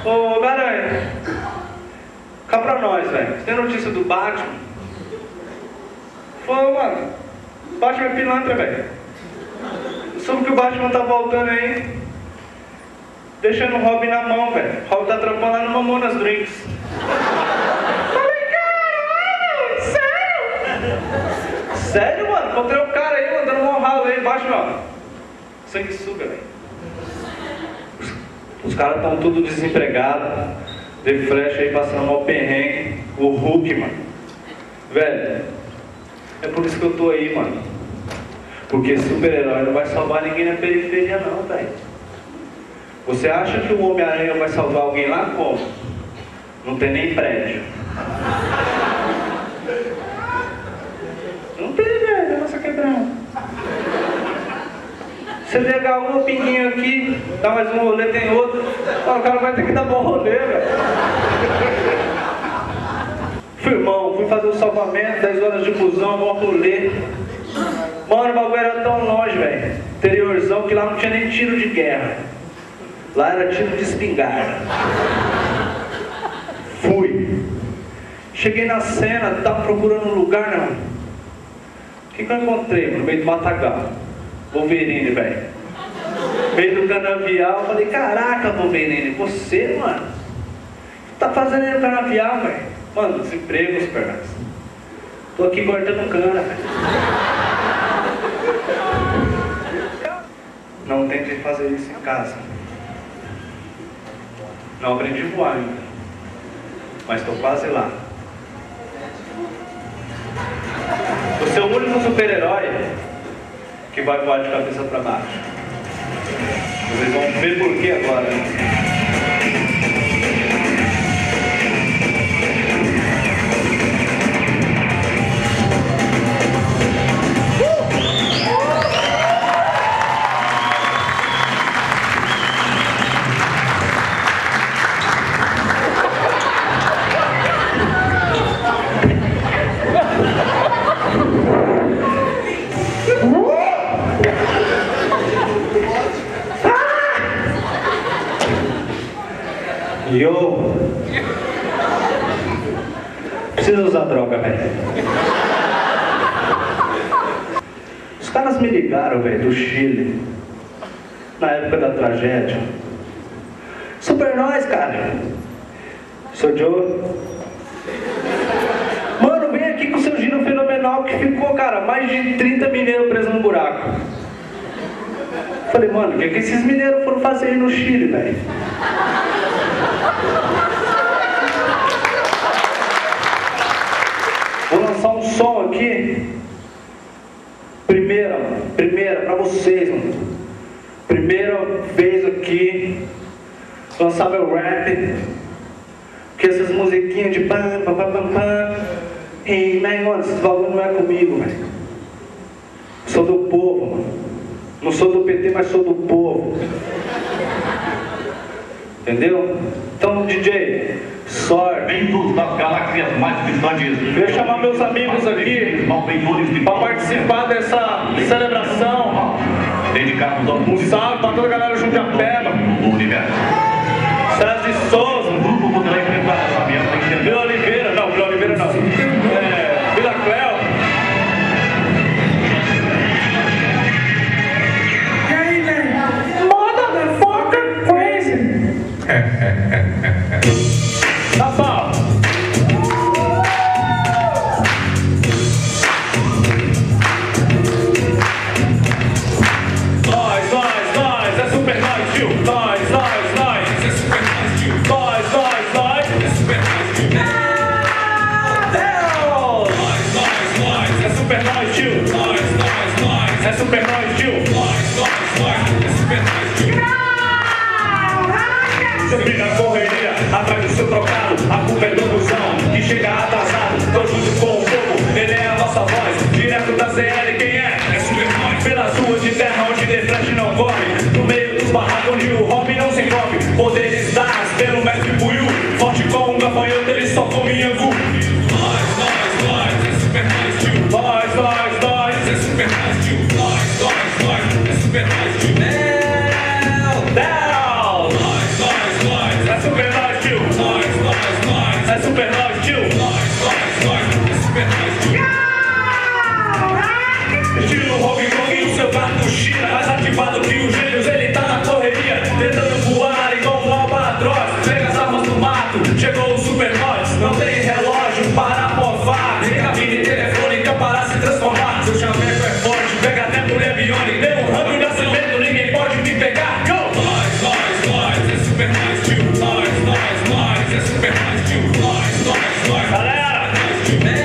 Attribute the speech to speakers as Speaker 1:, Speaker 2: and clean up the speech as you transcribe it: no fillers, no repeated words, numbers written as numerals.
Speaker 1: Ô, Garanha, cá pra nós, velho. Você tem notícia do Batman? Pô, mano, Batman é pilantra, velho. Soube que o Batman tá voltando aí, deixando o Robin na mão, velho. O Robin tá trampando lá no Mamonas Drinks. Falei, caralho, sério? Sério, mano? Encontrei o cara aí, mandando um ralo aí, Batman, ó. Sanguessuga, velho. Os caras estão tudo desempregados. The Flash aí passando mal perrengue. O Hulk, mano. Velho, é por isso que eu tô aí, mano. Porque super-herói não vai salvar ninguém na periferia não, velho. Você acha que o Homem-Aranha vai salvar alguém lá como? Não tem nem prédio. Não tem, velho, é nossa quebrada. Você ligar um pinguinho aqui, dá mais um rolê, tem outro. O cara vai ter que dar bom rolê, velho. Firmão, fui fazer o salvamento, 10 horas de busão, bom rolê. Mano, o bagulho era tão longe, velho. Interiorzão, que lá não tinha nem tiro de guerra. Lá era tiro de espingarda. Fui. Cheguei na cena, tava procurando um lugar, não. O que eu encontrei no meio do matagal? Wolverine, velho. No meio do canavial, eu falei, caraca, Wolverine, você, mano, o que tá fazendo aí no canavial, velho? Mano, desemprego, Supermax. Tô aqui cortando cana, velho. Não tente fazer isso em casa. Não aprendi a voar ainda, mas tô quase lá. Você é o único super-herói que vai voar de cabeça para baixo. Vocês vão ver por que agora. Yo! Preciso usar droga, velho. Os caras me ligaram, velho, do Chile, na época da tragédia. Super nós, cara. Sou Joe. Mano, vem aqui com o seu giro fenomenal que ficou, cara, mais de 30 mineiros presos num buraco. Falei, mano, o que esses mineiros foram fazer aí no Chile, velho? Vou lançar um som aqui. Primeira pra vocês, mano. Primeira vez aqui lançar meu rap. Porque essas musiquinhas de pam, pam, pam, pam, pam. Ei, mano, esses bagulho não é comigo, velho. Sou do povo, mano. Não sou do PT, mas sou do povo. Entendeu? Então, DJ, sorte.
Speaker 2: Bem-vindos das galáxias mais distantes.
Speaker 1: Deixa eu chamar meus amigos aqui para participar dessa celebração.
Speaker 2: Dedicados ao
Speaker 1: Um salve para toda a galera junto a Peba. César de Souza.
Speaker 2: Um grupo poderá enfrentar essa ameaça em
Speaker 1: Vila Oliveira, não, Vila Oliveira não. Vila Cléo. E aí, velho? Motherfucker crazy. Tá bom. Nós, é super nós, tio. Nós, é super nós, tio. Nós, é super nós, tio. Nós, é super nós, tio. Nós, é super nós, tio. Nós, é super nós, tio. Você fica na correria, atrás do seu trocado.
Speaker 3: Seu chaveco é forte, pega até mulher biônica. Meu ramo e nascimento, ninguém pode me pegar. Go! Nós, é super mais, tio. Nós, é super mais, tio. Nós.
Speaker 1: Galera!